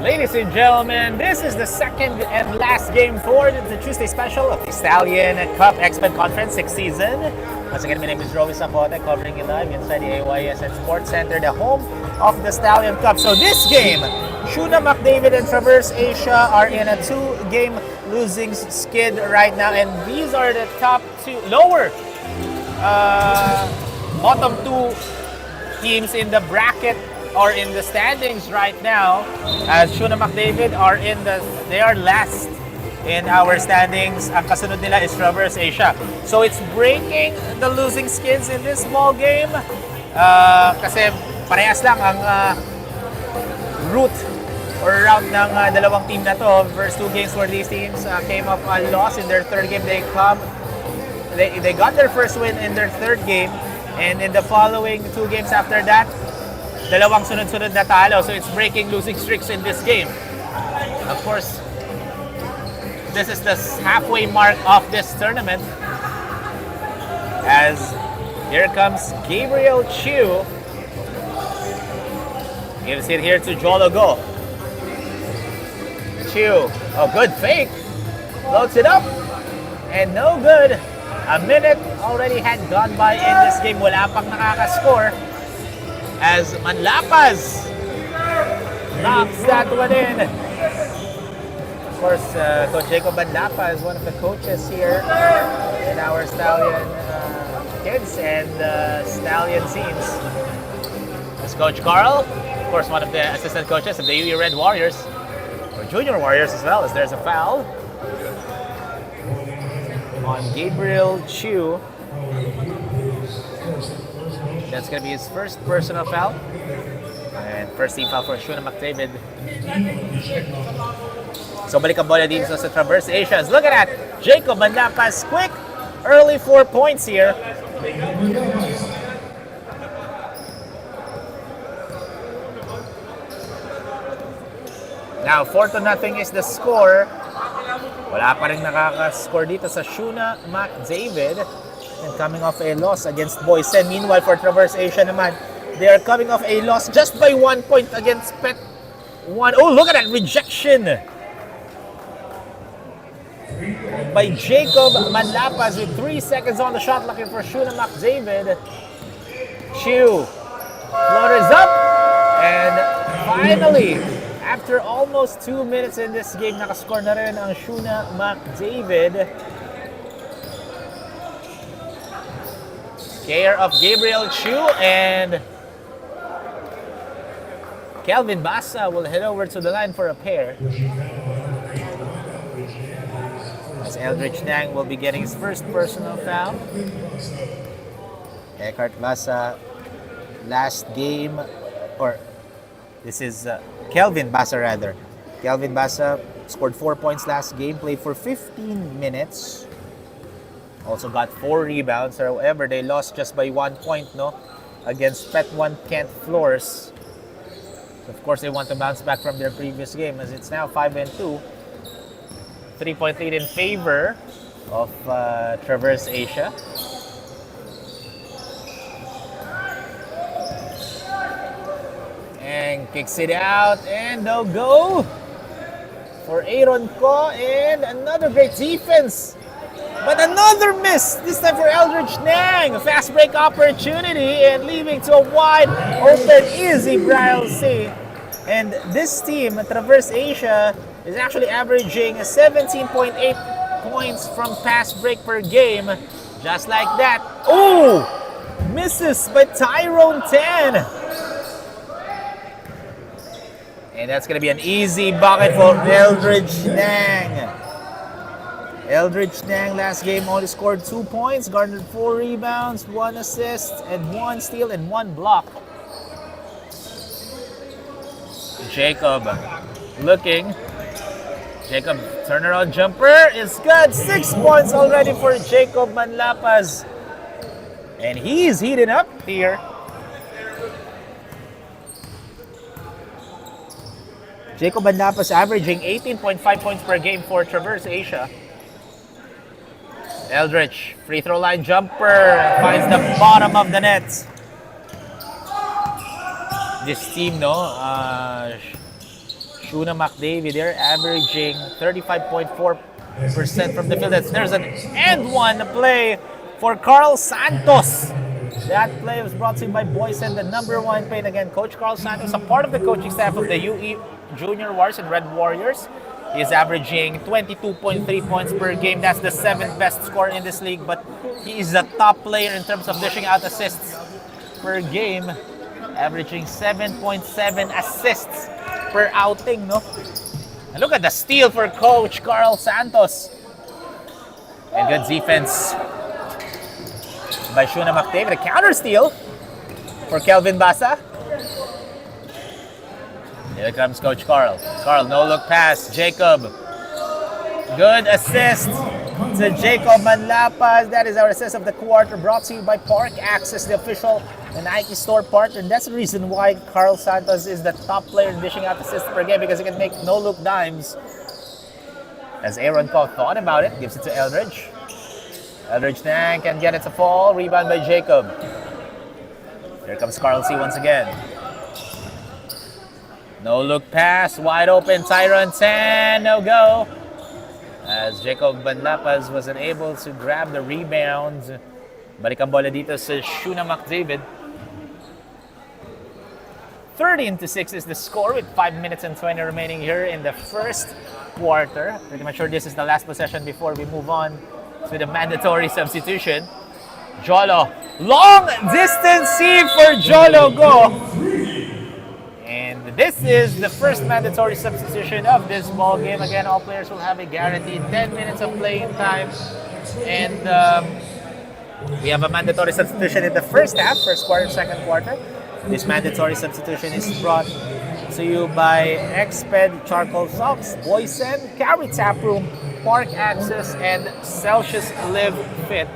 Ladies and gentlemen, this is the second and last game for the Tuesday special of the Stallion Cup X-Men Conference 6th season. Once again, my name is Roby Sapote, covering you live inside the AYS and Sports Center, the home of the Stallion Cup. So this game, Schone, Mcdavid, and Traverse Asia are in a 2-game losing skid right now, and these are the top two, bottom two teams in the bracket or in the standings right now, as Schone Mcdavid they are last in our standings. Ang kasunod nila is Traverse Asia. So it's breaking the losing skids in this small game. Kasi parehas lang ang route or route ng dalawang team na to. First two games for these teams came up a loss. In their third game, they got their first win in their third game, and in the following two games after that, dalawang sunod-sunod na talo. So it's breaking losing streaks in this game. Of course, this is the halfway mark of this tournament, as here comes Gabriel Chiu. Gives it here to Jologo. Chiu, oh, good fake. Floats it up, and no good. A minute already had gone by in this game. Wala pang nakakascore, as Manlapas knocks that one in. Of course, Coach Jacob Manlapas is one of the coaches here in our Stallion kids and Stallion scenes. As Coach Carl, of course, one of the assistant coaches of the UE Red Warriors, or Junior Warriors as well, as there's a foul on Gabriel Chiu. That's going to be his first personal foul. And first team foul for Schone Mcdavid. So balik ang bola dito sa Traverse Asia. Look at that! Jacob Manlapas, quick, early 4 points here. Now 4-0 is the score. Wala pa rin nakaka-score dito sa Schone Mcdavid. And coming off a loss against Boysen. Meanwhile, for Traverse Asia naman, they are coming off a loss just by 1 point against Pet 1. Oh, look at that rejection by Jacob Manlapas with 3 seconds on the shot, looking for Schone Mcdavid. Chiu, floaters up, and finally, after almost 2 minutes in this game, nakascore na rin ang Schone Mcdavid. Care of Gabriel Chiu, and Kelvin Basa will head over to the line for a pair, as Eldridge Nang will be getting his first personal foul. Eckhart Basa, last game, or this is Kelvin Basa rather. Kelvin Basa scored 4 points last game, played for 15 minutes. Also got 4 rebounds. However, they lost just by 1 point, against Pet 1 Kent Floors. So of course, they want to bounce back from their previous game, as it's now 5-2. 3-point lead in favor of Traverse Asia. And kicks it out, and no go for Aaron Ko, and another great defense. But another miss, this time for Eldridge Nang. A fast break opportunity, and leaving to a wide open easy Brian C. And this team, Traverse Asia, is actually averaging 17.8 points from fast break per game. Just like that. Oh! Misses by Tyrone 10. And that's going to be an easy bucket for Eldridge Nang. Eldridge Nang last game only scored 2 points, garnered 4 rebounds, 1 assist, and 1 steal and 1 block. Jacob looking. Jacob turnaround jumper is good. 6 points already for Jacob Manlapas. And he's heating up here. Jacob Manlapas averaging 18.5 points per game for Traverse Asia. Eldridge, free throw line jumper, finds the bottom of the net. This team, Shuna McDavid, they're averaging 35.4% from the field. There's an end one play for Carl Santos. That play was brought to you by Boysen, the #1 paid again. Coach Carl Santos, a part of the coaching staff of the UE Junior Wars and Red Warriors. He's averaging 22.3 points per game. That's the 7th best scorer in this league, but he is the top player in terms of dishing out assists per game, averaging 7.7 assists per outing, no? And look at the steal for Coach Carl Santos. And good defense by Shuna McDavid. A counter steal for Kelvin Basa. Here comes Coach Carl. Carl, no look pass. Jacob. Good assist to Jacob Manlapas. That is our assist of the quarter, brought to you by Park Access, the official Nike store partner. And that's the reason why Carl Santos is the top player in dishing out assists per game, because he can make no look dimes. As Aaron Koch thought about it, gives it to Eldridge. Eldridge Nang can get it to fall. Rebound by Jacob. Here comes Carl C once again. No look pass. Wide open. Tyron 10. No go. As Jacob Banlapas wasn't able to grab the rebound. Balik ang bola dito sa Shuna McDavid. 13-6 is the score with 5 minutes and 20 remaining here in the first quarter. Pretty much sure this is the last possession before we move on to the mandatory substitution. Jolo. Long distance C for Jolo. Go. And this is the first mandatory substitution of this ball game. Again, all players will have a guaranteed 10 minutes of playing time. And we have a mandatory substitution in the first half, first quarter, second quarter. This mandatory substitution is brought to you by Exped Charcoal Socks, Boysen, Carry Tap Room, Park Access, and Celsius Live Fit.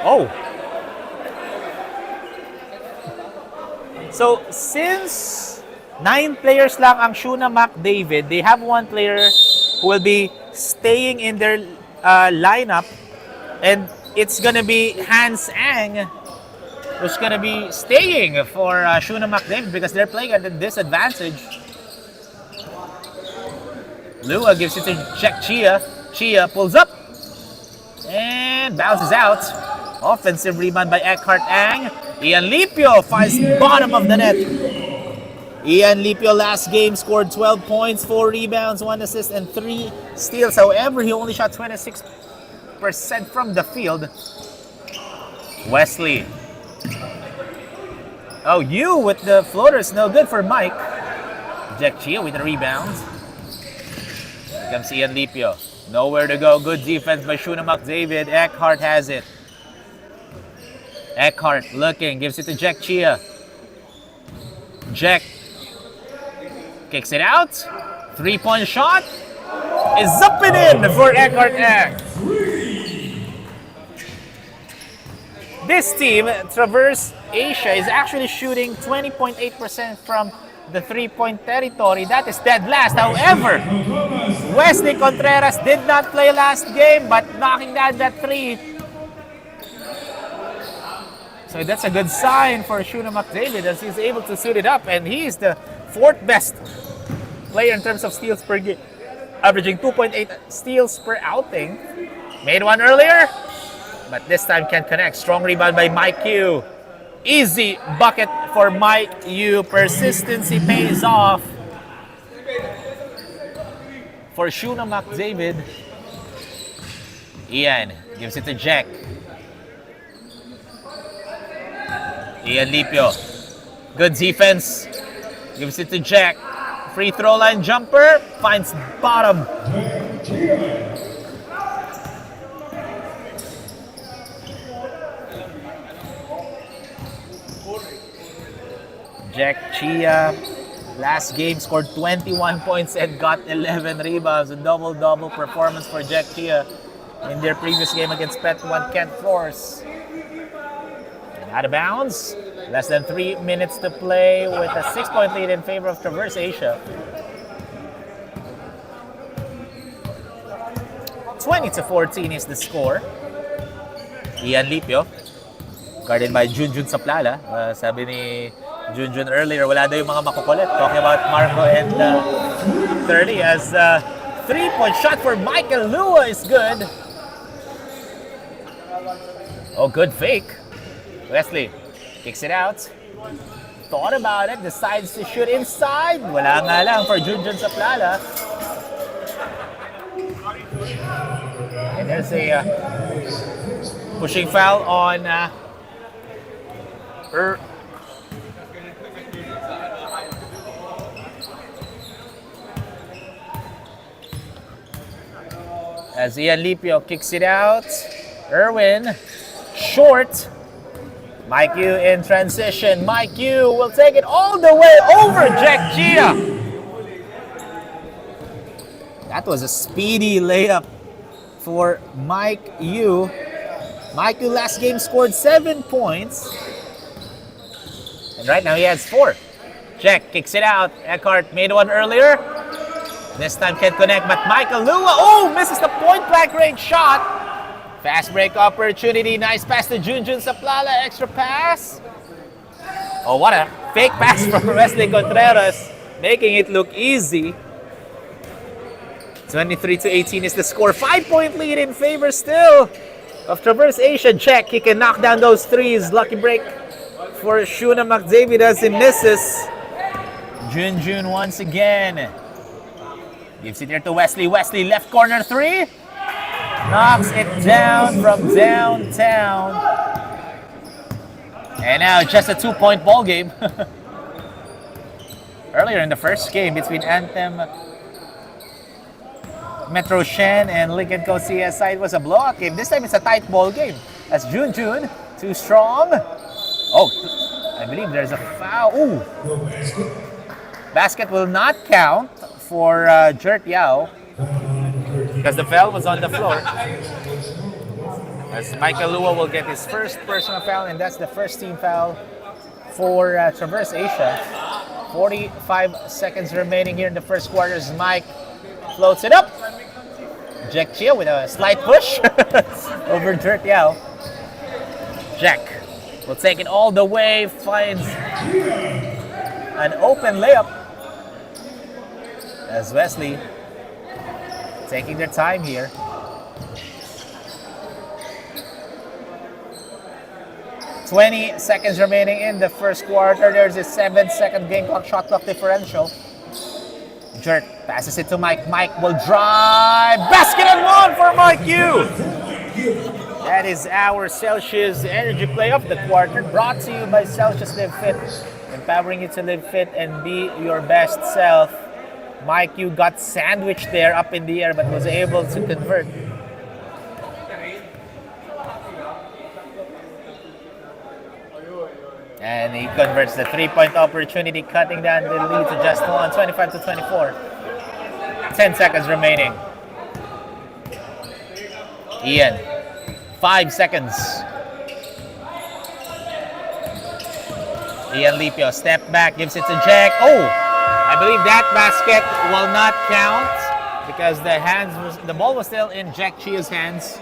Oh! So, since 9 players lang ang Shuna McDavid, they have 1 player who will be staying in their lineup, and it's gonna be Hans Ang who's gonna be staying for Shuna McDavid because they're playing at a disadvantage. Lua gives it to Jack Chia. Chia pulls up and bounces out. Offensive rebound by Eckhart Ang. Ian Lipio finds bottom of the net. Ian Lipio last game scored 12 points, 4 rebounds, 1 assist, and 3 steals. However, he only shot 26% from the field. Wesley. Oh, you with the floaters. No good for Mike. Jack Chia with the rebound. Here comes Ian Lipio. Nowhere to go. Good defense by Shuna McDavid. Eckhart has it. Eckhart looking, gives it to Jack Chia. Jack kicks it out. 3-point shot is up and in for Eckhart Ang. This team, Traverse Asia, is actually shooting 20.8% from the 3-point territory. That is dead last. However, Wesley Contreras did not play last game, but knocking down that 3. So that's a good sign for Shuna McDavid as he's able to suit it up, and he is the 4th best player in terms of steals per game, averaging 2.8 steals per outing. Made one earlier, but this time can't connect. Strong rebound by Mike Yu. Easy bucket for Mike Yu. Persistency pays off for Shuna McDavid. Ian gives it to Jack. Ian Lipio. Good defense. Gives it to Jack. Free throw line jumper. Finds bottom. Jack Chia last game scored 21 points and got 11 rebounds. A double-double performance for Jack Chia in their previous game against Pet 1 Kent Force. Out of bounds. Less than 3 minutes to play with a 6-point lead in favor of Traverse Asia. 20-14 is the score. Ian Lipio, guarded by Junjun Saplala. Sabi ni Junjun earlier, wala daw yung mga makukulit. Talking about Marco and 30 as three-point shot for Michael Lua is good. Oh, good fake. Wesley kicks it out. Thought about it, decides to shoot inside. Wala nga lang for Junjun Saplala. And there's a pushing foul on as Ian Lipio kicks it out. Irwin, short. Mike Yu in transition. Mike Yu will take it all the way over Jack Chia. That was a speedy layup for Mike Yu. Mike Yu last game scored 7 points. And right now he has 4. Jack kicks it out. Eckhart made one earlier. This time can't connect, but Michael Lua, misses the point-blank range shot. Fast break opportunity. Nice pass to Junjun Saplala. Extra pass. Oh, what a fake pass from Wesley Contreras, making it look easy. 23-18 is the score. 5-point lead in favor still of Traverse Asia. Check. He can knock down those threes. Lucky break for Schone Mcdavid as he misses. Junjun once again. Gives it here to Wesley. Wesley, left corner three. Knocks it down from downtown. And now just a 2-point ball game. Earlier in the first game between Anthem Metro Shen and Lincoln Co CSI, it was a blowout game. This time it's a tight ball game. As Junjun, too strong. Oh, I believe there's a foul. Ooh. Basket will not count for Jert Yao because the foul was on the floor. As Michael Lua will get his first personal foul, and that's the first team foul for Traverse Asia. 45 seconds remaining here in the first quarter as Mike floats it up. Jack Chia with a slight push over Jert Yao. Jack will take it all the way, finds an open layup. As Wesley taking their time here. "20 seconds remaining in the first quarter. There's a 7-second game clock, shot clock differential. Jert passes it to Mike. Mike will drive. Basket and one for Mike Yu. That is our Celsius Energy Play of the quarter, brought to you by Celsius Live Fit, empowering you to live fit and be your best self. Mike Yu got sandwiched there up in the air but was able to convert. And he converts the 3-point opportunity, cutting down the lead to just one, 25-24. 10 seconds remaining. Ian, 5 seconds. Ian Lipio, step back, gives it to Jack. Oh, I believe that basket will not count because the ball was still in Jack Chia's hands.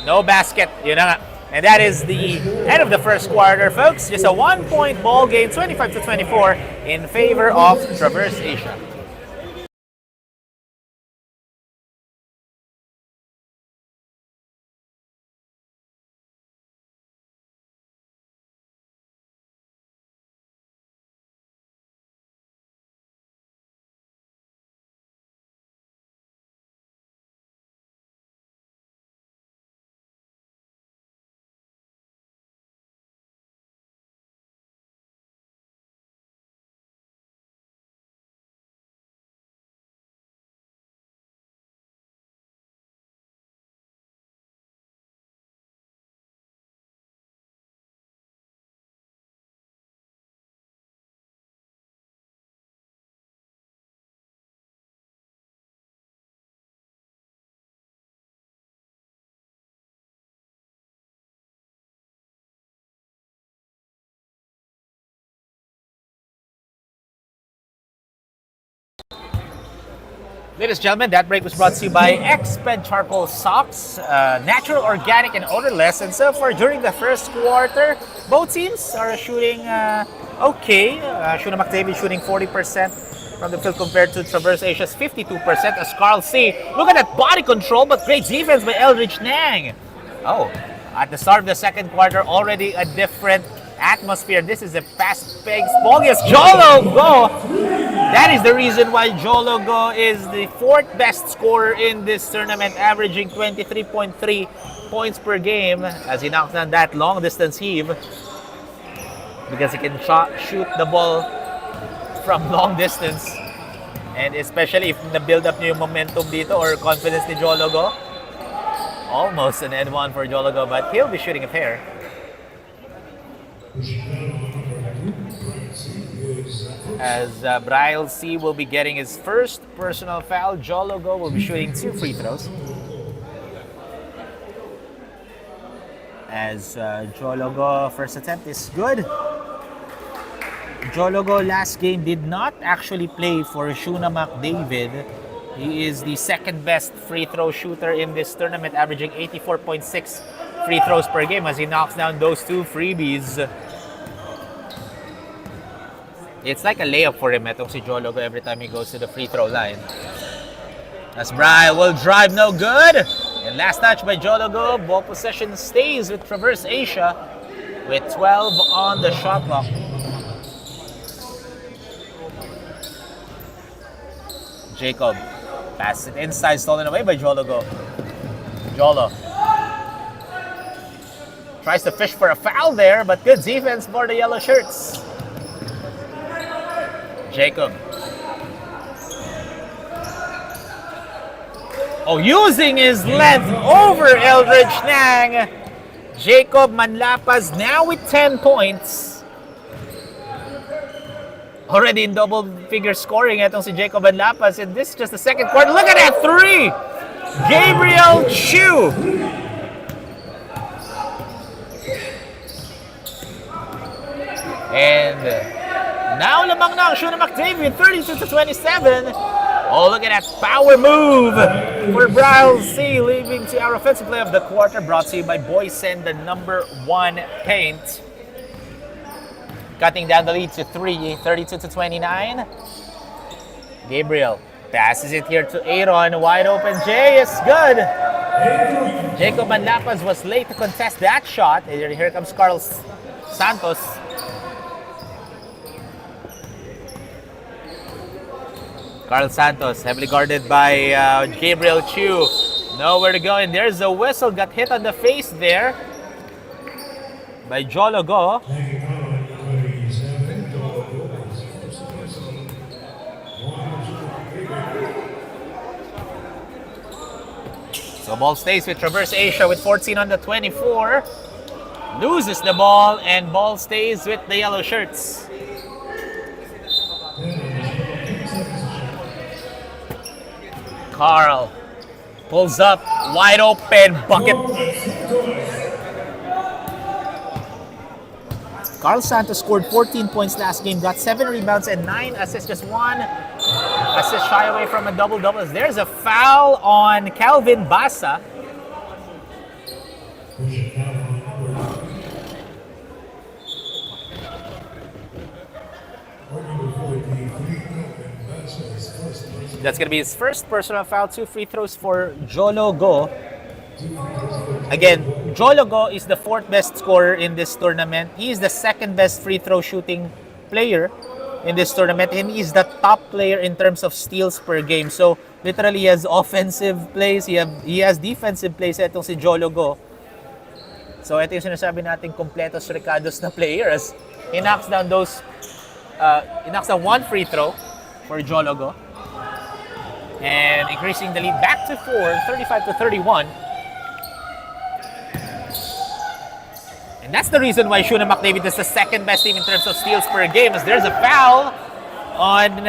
No basket, yun na nga. And that is the end of the first quarter, folks. Just a 1-point ball game, 25-24 in favor of Traverse Asia. Ladies and gentlemen, that break was brought to you by X-Ped Charcoal Socks, natural, organic, and odorless. And so far, during the first quarter, both teams are shooting okay. Schone Mcdavid shooting 40% from the field compared to Traverse Asia's 52%. As Carl C, look at that body control, but great defense by Eldridge Nang. Oh, at the start of the second quarter, already a different atmosphere. This is a fast-paced ball. Yes, Jolo Go. That is the reason why Jolo Go is the fourth best scorer in this tournament, averaging 23.3 points per game as he knocks down that long-distance heave because he can shoot the ball from long distance. And especially if na-build up niyo yung momentum dito or confidence ni Jolo Go. Almost an N1 for Jolo Go, but he'll be shooting a pair. As Brian C will be getting his first personal foul, Jolo Go will be shooting 2 free throws. As Jolo Go first attempt is good. Jolo Go last game did not actually play for Schone Mcdavid. He is the second best free throw shooter in this tournament, averaging 84.6 free throws per game as he knocks down those 2 freebies. It's like a layup for him itong si Jolo Go every time he goes to the free throw line. As Brian will drive, no good. And last touch by Jolo Go. Ball possession stays with Traverse Asia with 12 on the shot clock. Jacob passes it inside, stolen away by Jolo Go. Jolo tries to fish for a foul there, but good defense for the yellow shirts. Jacob. Oh, using his length over Eldridge Nang. Jacob Manlapas now with 10 points. Already in double-figure scoring itong si Jacob Manlapas. And this is just the second quarter. Look at that 3! Gabriel Chu. And now lamang na ang Schone Mcdavid, 32-27. Oh, look at that power move for Brian C, leading to our offensive play of the quarter, brought to you by Boysen, the #1 paint. Cutting down the lead to 3, 32-29. Gabriel passes it here to Aaron, wide open. Jay is good. Jacob Manlapas was late to contest that shot. Here comes Carl Santos. Carl Santos, heavily guarded by Gabriel Chu. Nowhere to go, and there's a whistle. Got hit on the face there by Jolo Go. So ball stays with Traverse Asia with 14 on the 24. Loses the ball, and ball stays with the yellow shirts. Carl pulls up, wide open, bucket. Carl Santos scored 14 points last game, got 7 rebounds and 9 assists, just 1 assist shy away from a double-double. There's a foul on Calvin Basa. That's going to be his first personal foul. 2 free throws for Jolo Go. Again, Jolo Go is the 4th best scorer in this tournament. He is the 2nd best free throw shooting player in this tournament, and he is the top player in terms of steals per game. So literally, he has offensive plays, he has defensive plays itong si Jolo Go. So ito yung sinasabi nating kompletos recados na player as he knocks down 1 free throw for Jolo Go. And increasing the lead back to 4, 35-31. And that's the reason why Schone Mcdavid is the 2nd best team in terms of steals per game, as there's a foul on...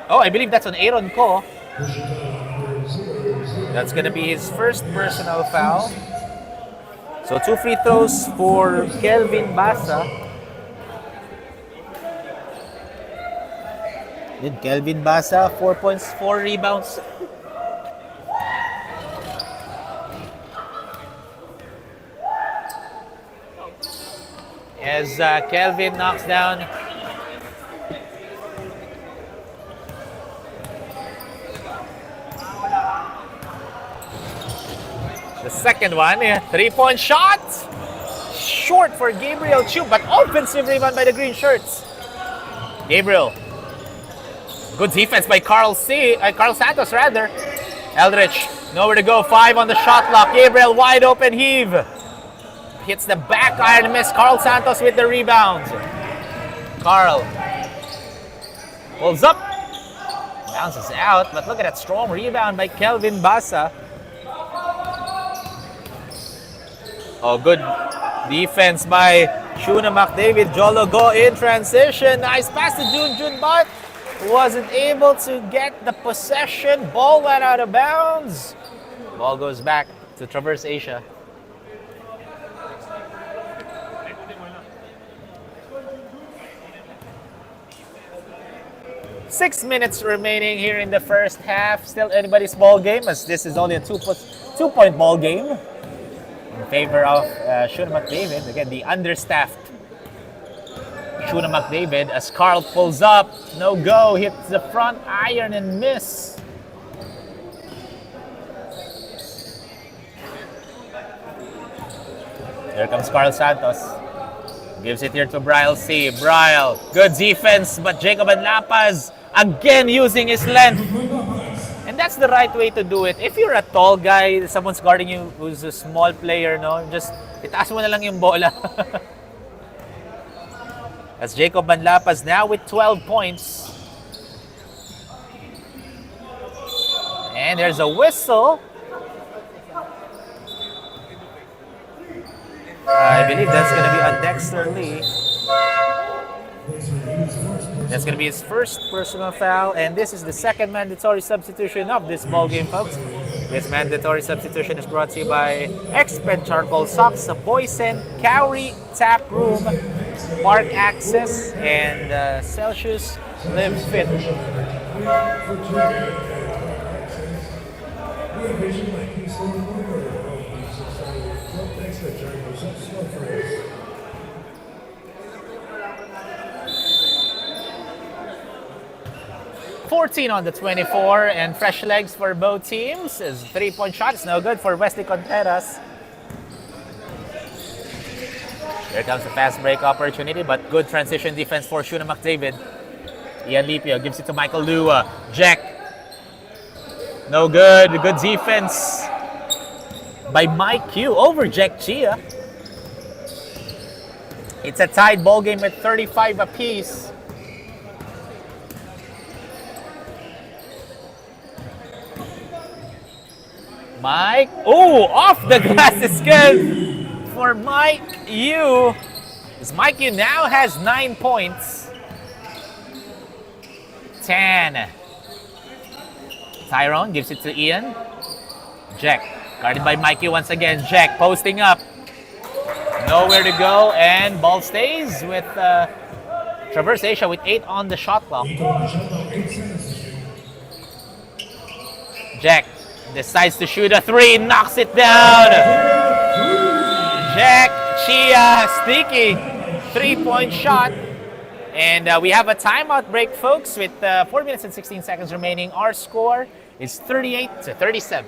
I believe that's on Aaron Ko. That's going to be his first personal foul. So 2 free throws for Kelvin Basa. Then Kelvin Basa, 4 points, 4 rebounds. As Kelvin knocks down the second one. 3-point shot. Short for Gabriel Chu, but offensive rebound by the green shirts. Gabriel. Good defense by Carl Santos rather. Eldridge, nowhere to go. 5 on the shot clock. Gabriel wide open heave. Hits the back iron miss. Carl Santos with the rebound. Carl pulls up. Bounces out, but look at that strong rebound by Kelvin Basa. Oh, good defense by schone Mcdavid. Jolo go in transition. Nice pass to Jun, but wasn't able to get the possession. Ball went out of bounds. Ball goes back to Traverse Asia. Six minutes remaining here in the first half. Still anybody's ball game, as this is only a two-point ball game in favor of schone Mcdavid. Again, the understaffed schone Mcdavid as Carl pulls up. No go. Hits the front iron and miss. Here comes Carl Santos. Gives it here to Brial C. Brial, good defense, but Jacob Anlapaz again using his length. And that's the right way to do it. If you're a tall guy, someone's guarding you who's a small player, no? Just itaas mo na lang yung bola. As Jacob Anlapaz now with 12 points. And there's a whistle. I believe that's going to be on Dexter Lee. That's going to be his first personal foul, and this is the second mandatory substitution of this ball game, folks. This mandatory substitution is brought to you by Exped Charcoal Socks, Boysen, Cowrie Tap Room, Park Access, and Celsius Live Fit. 14 on the 24, and fresh legs for both teams. His 3-point shot is no good for Wesley Contreras. Here comes the fast break opportunity, but good transition defense for schone Mcdavid. Ian Lipio gives it to Michael Lua. Jack. No good. Good defense by Mike Q over Jack Chia. It's a tied ball game at 35 apiece. Mike, off the glass is good for Mike Yu. As Mike Yu now has 9 points. 10. Tyrone gives it to Ian. Jack, guarded by Mike Yu once again. Jack posting up. Nowhere to go, and ball stays with Traverse Asia with 8 on the shot clock. Jack decides to shoot a 3, knocks it down. Jack Chia, sneaky 3-point shot. And we have a timeout break, folks, with 4 minutes and 16 seconds remaining. Our score is 38-37.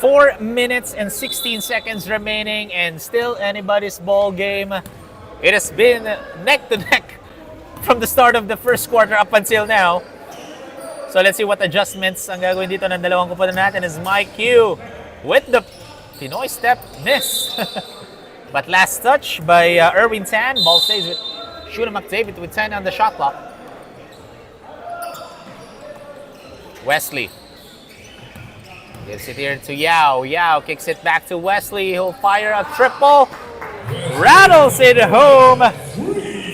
Four minutes and 16 seconds remaining, and still anybody's ball game. It has been neck to neck from the start of the first quarter up until now. So let's see what adjustments ang gagawin dito ng dalawang kupunan natin as Mike Q with the Pinoy step miss. But last touch by Erwin Tan. Ball stays with Shuna McDavid with 10 on the shot clock. Wesley gives it here to Yao. Yao kicks it back to Wesley. He'll fire a triple. Rattles it home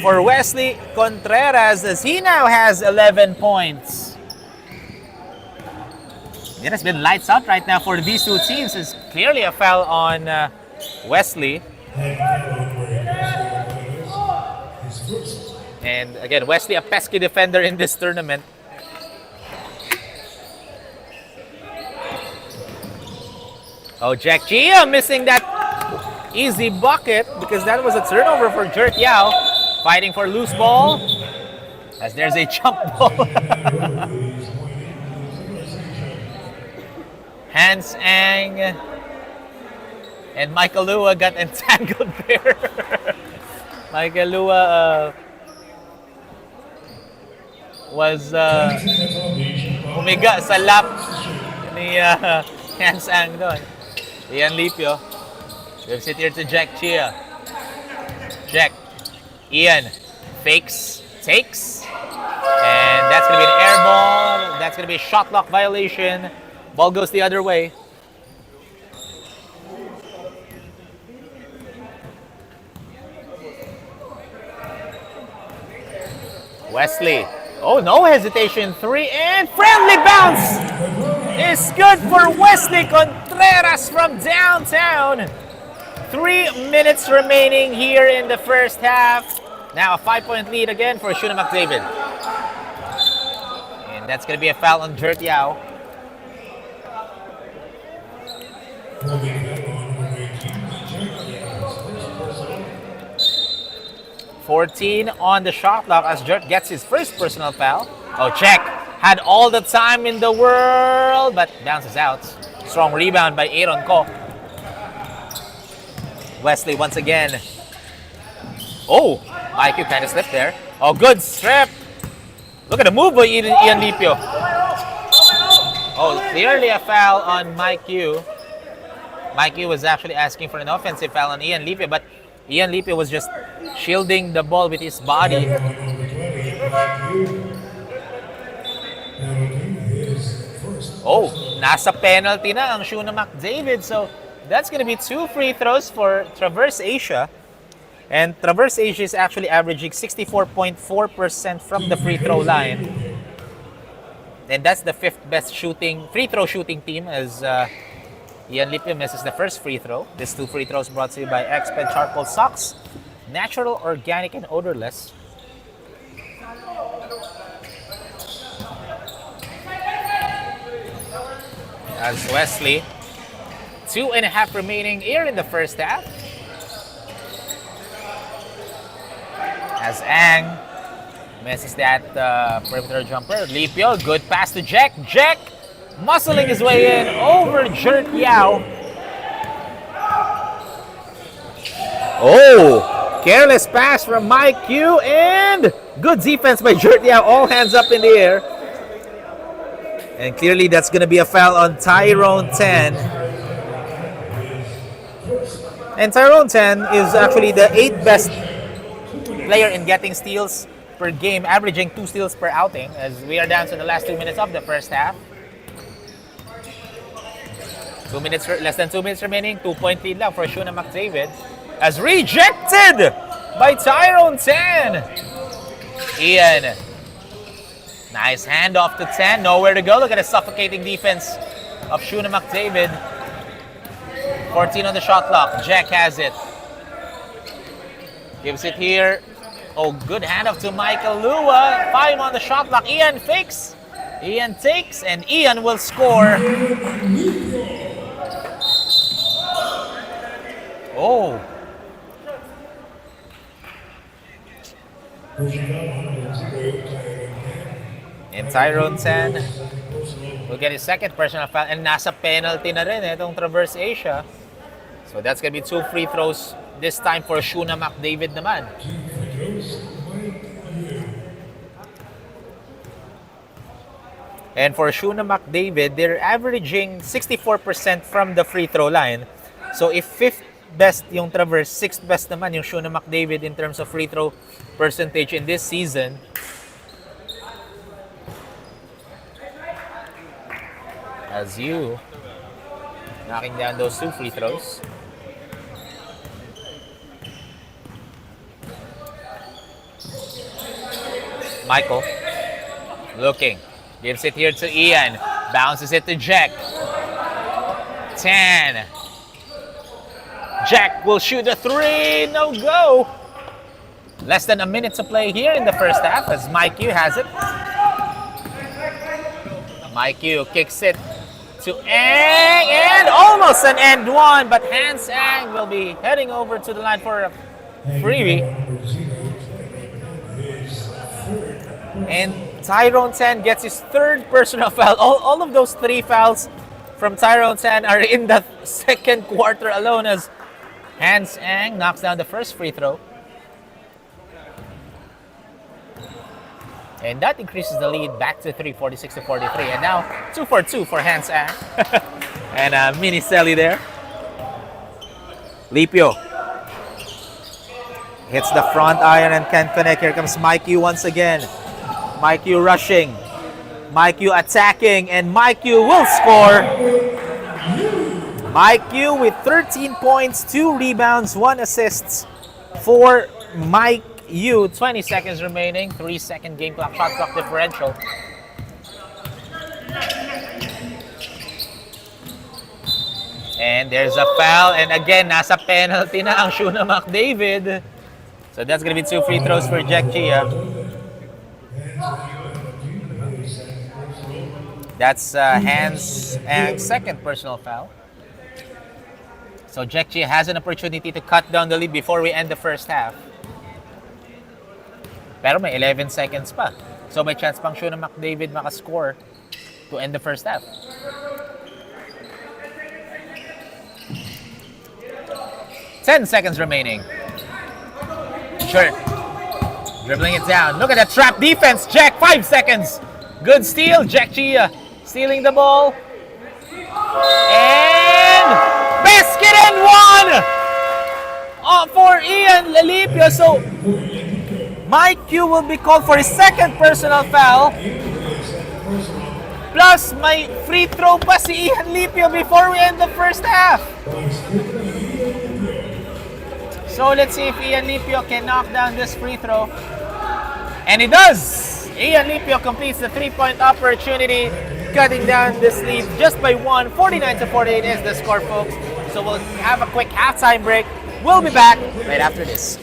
for Wesley Contreras as he now has 11 points. It has been lights out right now for these two teams. It's clearly a foul on Wesley. And again, Wesley, a pesky defender in this tournament. Oh, Jack Gia missing that easy bucket because that was a turnover for Jert Yao. Fighting for loose ball as there's a jump ball. Hans Ang and Michael Lua got entangled there. Michael Lua was umiga sa lap ni Hans Ang doon. Ian Lipio gives it here to Jack Chia. Jack. Ian fakes, takes, and that's going to be an air ball. That's going to be a shot clock violation. Ball goes the other way. Wesley. Oh, no hesitation. 3 and friendly bounce is good for Wesley Contreras from downtown. 3 minutes remaining here in the first half. Now a 5-point lead again for Shuna McDavid. And that's going to be a foul on Jert Yao. $14 on the shot clock as Jert gets his first personal foul. Oh, check. Had all the time in the world, but bounces out. Strong rebound by Aaron Ko. Wesley once again. Oh, IQ kind of slipped there. Oh, good strip. Look at the move by Ian Lipio. Oh, clearly a foul on Mike Yu. Mike Yu was actually asking for an offensive foul on Ian Lipio, but Ian Lipio was just shielding the ball with his body. Oh, nasa penalty na ang Shuna McDavid. So that's going to be 2 free throws for Traverse Asia. And Traverse Asia is actually averaging 64.4% from the free throw line. And that's the 5th best free throw shooting team as Ian Lipio misses the first free throw. These 2 free throws brought to you by X-Ped Charcoal Socks. Natural, organic, and odorless. As Wesley, 2.5 remaining here in the first half. As Ang misses that perimeter jumper. Lipio, good pass to Jack. Jack muscling his way in over Jert Yao. Oh, careless pass from Mike Q and good defense by Jert Yao. All hands up in the air. And clearly that's going to be a foul on Tyrone 10. And Tyrone 10 is actually the 8th best player in getting steals per game, averaging 2 steals per outing as we are down to the last 2 minutes of the first half. 2 minutes, less than 2 minutes remaining, 2-point lead lang for Shuna McDavid as rejected by Tyrone 10. Ian. Nice handoff to 10. Nowhere to go. Look at the suffocating defense of Shuna McDavid. 14 on the shot clock. Jack has it. Gives it here. Oh, good handoff to Michael Lua. 5 on the shot clock. Ian fakes. Ian takes. And Ian will score. Oh. And Tyrone 10 will get his second personal foul. And nasa penalty na rin itong Traverse Asia. So that's going to be 2 free throws this time for Shuna McDavid naman. And for Schone Mcdavid, they're averaging 64% from the free throw line. So if 5th best yung Traverse, 6th best naman yung Schone Mcdavid in terms of free throw percentage in this season. As you knocking down those 2 free throws. Michael looking, gives it here to Ian, bounces it to Jack. 10. Jack will shoot a 3, no go. Less than a minute to play here in the first half as Mike Yu has it. Mike Yu kicks it to Ang, and almost an end one, but Hans Ang will be heading over to the line for a freebie. And Tyrone Tan gets his 3rd personal foul. All of those 3 fouls from Tyrone Tan are in the 2nd quarter alone as Hans Ang knocks down the first free throw. And that increases the lead back to 3, 46 to 43. And now 2 for 2 for Hans Ang. And a mini celly there. Lipio hits the front iron and can't connect. Here comes Mike Yu once again. Mike Yu rushing, Mike Yu attacking, and Mike Yu will score. Mike Yu with 13 points, 2 rebounds, 1 assist for Mike Yu. 20 seconds remaining, 3-second game clock, shot clock differential. And there's a foul, and again, nasa penalty na ang Schone Mcdavid. So that's gonna be 2 free throws for Jack Gia. That's Hans Ang's 2nd personal foul. So Jack Gia has an opportunity to cut down the lead before we end the first half. Pero may 11 seconds pa. So may chance pang Schone Mcdavid makascore to end the first half. Ten seconds remaining. Sure. Dribbling it down. Look at that trap defense. Jack, 5 seconds. Good steal. Jack Gia stealing the ball. And basket and one for Ian Lipio. So Mike Yu will be called for his 2nd personal foul. Plus may free throw pa si Ian Lipio before we end the first half. So let's see if Ian Lipio can knock down this free throw. And he does! Ian Lipio completes the 3-point opportunity, cutting down this lead just by 1. 49 to 48 is the score, folks. So we'll have a quick halftime break. We'll be back right after this.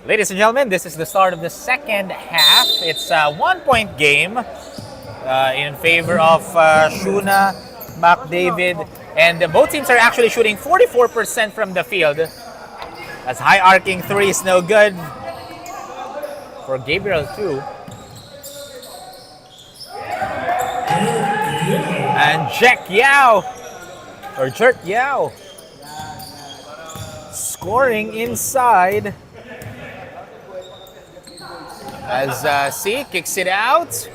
Ladies and gentlemen, this is the start of the second half. It's a 1-point game in favor of Schone Mcdavid. And both teams are actually shooting 44% from the field. As high arcing three is no good for Gabriel too. And Jert Yao scoring inside as C kicks it out.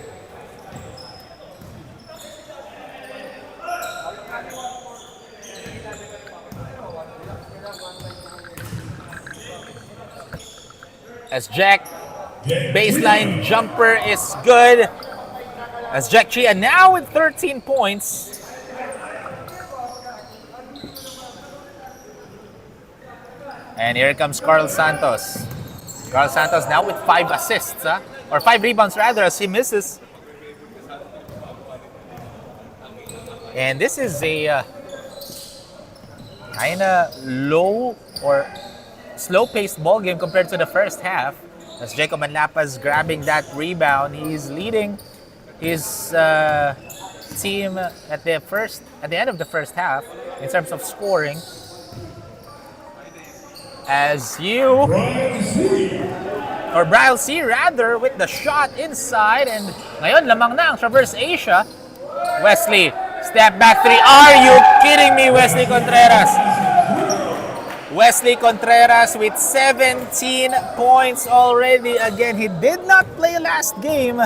As Jack baseline jumper is good. As Jack Chia now with 13 points. And here comes Carl Santos. Carl Santos now with 5 assists, or 5 rebounds rather, as he misses. And this is a kind of low or slow-paced ball game compared to the first half. As Jacob Manlapas grabbing that rebound, he's leading his team at the end of the first half in terms of scoring. As Brian C rather with the shot inside, and ngayon lamang na ang Traverse Asia. Wesley, step back three. Are you kidding me, Wesley Contreras? Wesley Contreras with 17 points already. Again, he did not play last game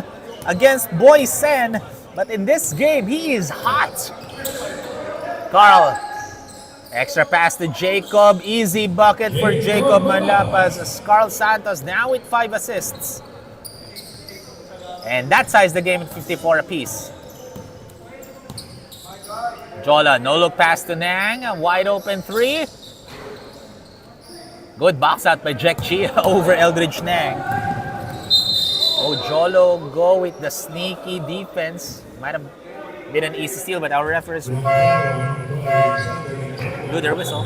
against Boysen, but in this game, he is hot. Carl, extra pass to Jacob. Easy bucket for Jacob Manlapas. As Carl Santos now with 5 assists. And that ties the game at 54 apiece. Jola, no look pass to Nang. A wide open 3. Good box out by Jack Chia over Eldridge Nang. Oh, Jolo go with the sneaky defense. Might have been an easy steal, but our referees blew their whistle.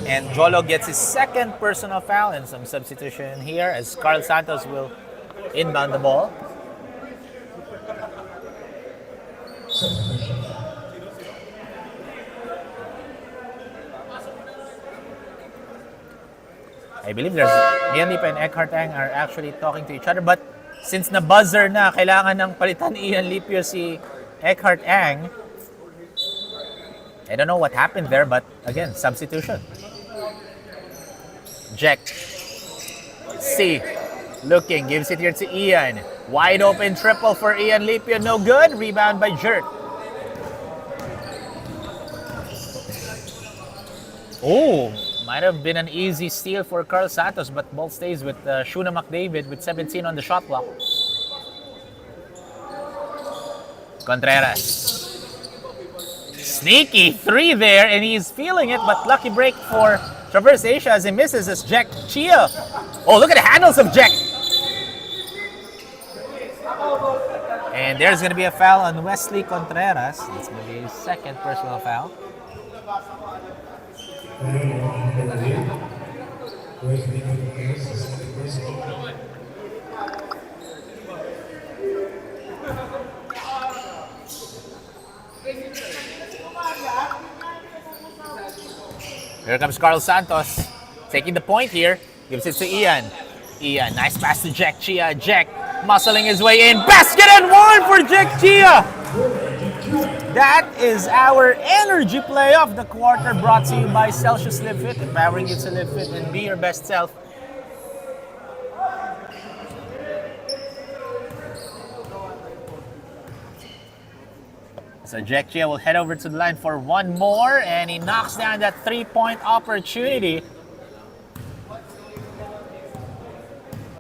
And Jolo gets his second personal foul and some substitution here as Carl Santos will inbound the ball. I believe there's Ian Lipio and Eckhart Ang are actually talking to each other, but since na buzzer na, kailangan ng palitan ni Ian Lipio si Eckhart Ang. I don't know what happened there, but again, substitution. Jack C looking, gives it here to Ian. Wide open triple for Ian Lipio, no good. Rebound by Jert. Oh, might have been an easy steal for Carl Santos, but ball stays with Schone Mcdavid with 17 on the shot clock. Contreras. Sneaky 3 there, and he's feeling it, but lucky break for Traverse Asia as he misses as Jack Chia. Oh, look at the handles of Jack. And there's going to be a foul on Wesley Contreras. It's going to be his second personal foul. Here comes Carl Santos, taking the point here, gives it to Ian. Ian, nice pass to Jack Chia. Jack muscling his way in, basket and one for Jack Chia! That is our energy play of the quarter, brought to you by Celsius Live Fit, empowering you to live fit and be your best self. So Jack Chia will head over to the line for one more, and he knocks down that 3-point opportunity.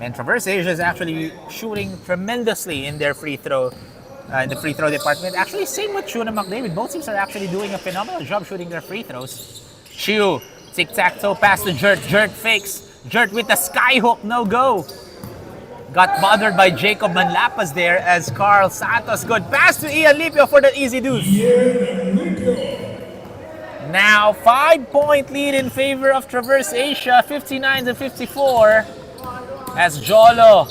And Traverse Asia is actually shooting tremendously in their free throw. In the free throw department. Actually, same with Schone Mcdavid. Both teams are actually doing a phenomenal job shooting their free throws. Chiu, tic-tac-toe pass to Jert. Jert fakes. Jert with the skyhook, no go. Got bothered by Jacob Manlapas there as Carl Santos. Good pass to Ian Lipio for the easy deuce. Now, 5-point lead in favor of Traverse Asia, 59-54. As Jolo,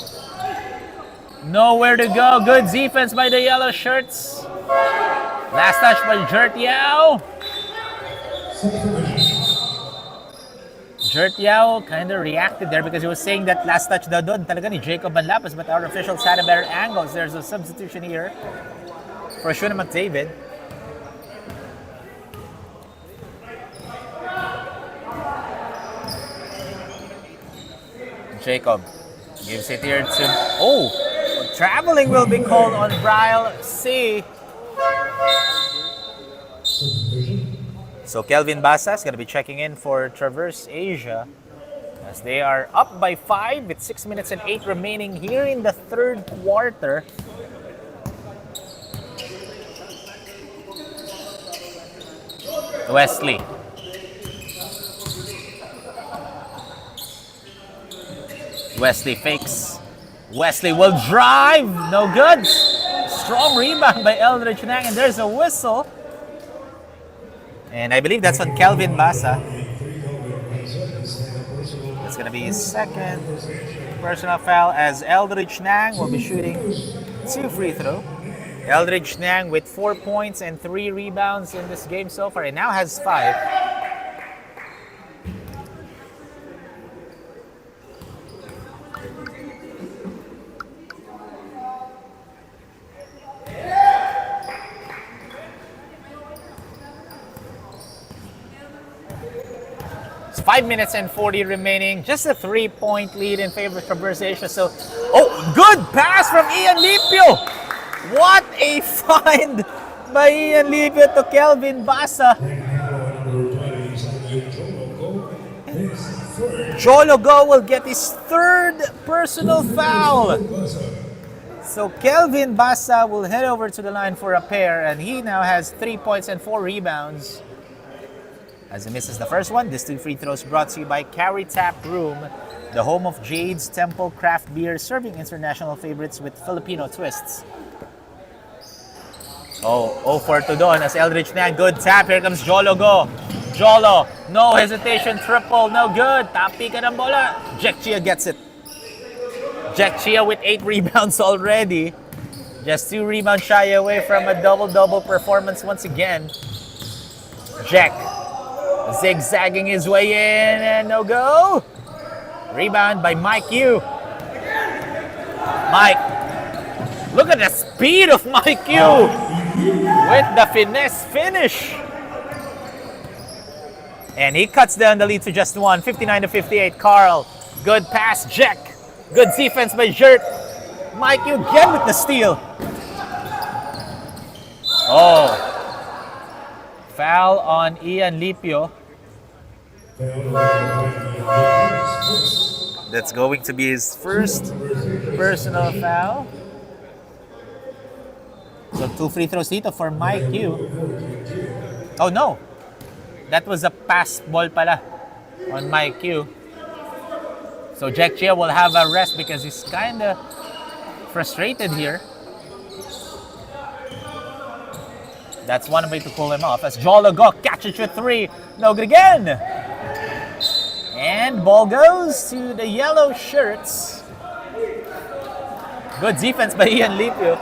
nowhere to go. Good defense by the yellow shirts. Last touch by Jert Yao. Jert Yao kind of reacted there because he was saying that last touch daw doon talaga ni Jacob Manlapas, but our officials had a better angle. So there's a substitution here for Schone Mcdavid. Jacob gives it here to... Oh! Traveling will be called on Bryle C. So Kelvin Basa is going to be checking in for Traverse Asia as they are up by 5 with 6 minutes and 8 remaining here in the third quarter. Wesley. Wesley fakes. Wesley will drive. No good. Strong rebound by Eldridge Nang, and there's a whistle. And I believe that's on Kelvin Basa. It's going to be his second personal foul as Eldridge Nang will be shooting 2 free throws. Eldridge Nang with 4 points and 3 rebounds in this game so far, and now has 5. It's 5 minutes and 40 remaining. Just a 3-point lead in favor of Traverse Asia. So, oh, good pass from Ian Lipio. What a find by Ian Lipio to Kelvin Basa. Jolo Go will get his 3rd personal foul. So Kelvin Basa will head over to the line for a pair, and he now has 3 points and 4 rebounds. As he misses the first one, these 2 free throws brought to you by Carry Tap Room, the home of Jade's Temple Craft Beer, serving international favorites with Filipino twists. Oh, 4 to Don as Eldridge Nang. Good tap. Here comes Jolo Go. Jolo, no hesitation, triple, no good. Tapi ka ng bola. Jack Chia gets it. Jack Chia with 8 rebounds already. Just 2 rebounds shy away from a double-double performance once again. Jack zigzagging his way in and no go. Rebound by Mike Yu. Mike. Look at the speed of Mike Yu with the finesse finish. And he cuts down the lead to just 1, 59-58. Carl. Good pass, Jack. Good defense by Jert. Mike Yu again with the steal. Oh. Foul on Ian Lipio. That's going to be his first personal foul. So 2 free throws dito for Mike Yu. Oh no. That was a pass ball pala on Mike Yu. So Jack Chia will have a rest because he's kind of frustrated here. That's one way to pull him off as Jolo Go catches with 3. No good again. And ball goes to the yellow shirts. Good defense by Ian Lipio.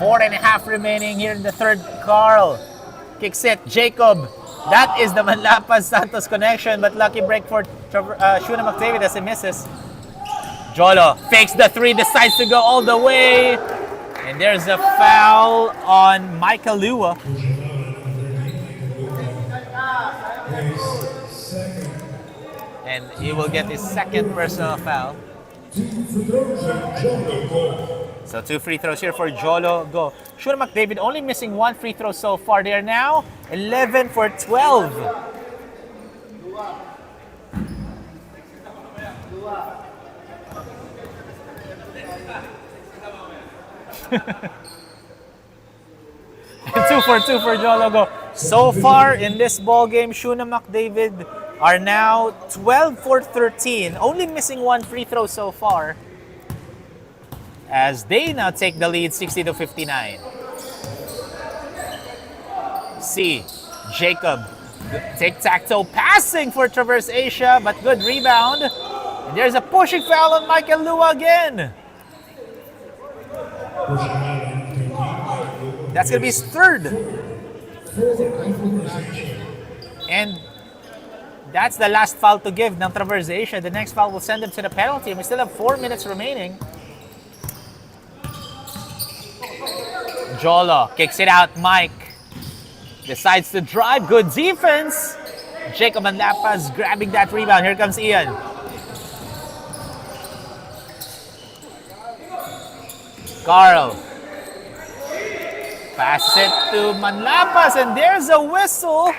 4.5 remaining here in the third. Carl kicks it. Jacob. That is the Manlapas Santos connection, but lucky break for Schone Mcdavid as he misses. Jolo fakes the 3, decides to go all the way. And there's a foul on Michael Lua. And he will get his second personal foul. So 2 free throws here for Jolo Go. Schone Mcdavid only missing 1 free throw so far. They are now 11 for 12. And 2 for 2 for Jolo Go. So far in this ball game, Schone Mcdavid are now 12 for 13, only missing 1 free throw so far, as they now take the lead 60-59. See, Jacob. Tic-tac-toe passing for Traverse Asia, but good rebound. And there's a pushing foul on Michael Lua again. That's going to be his third. And that's the last foul to give ng Traverse Asia. The next foul will send them to the penalty. And we still have 4 minutes remaining. Jolo kicks it out. Mike decides to drive. Good defense. Jacob Manlapas grabbing that rebound. Here comes Ian. Carl passes it to Manlapas, and there's a whistle.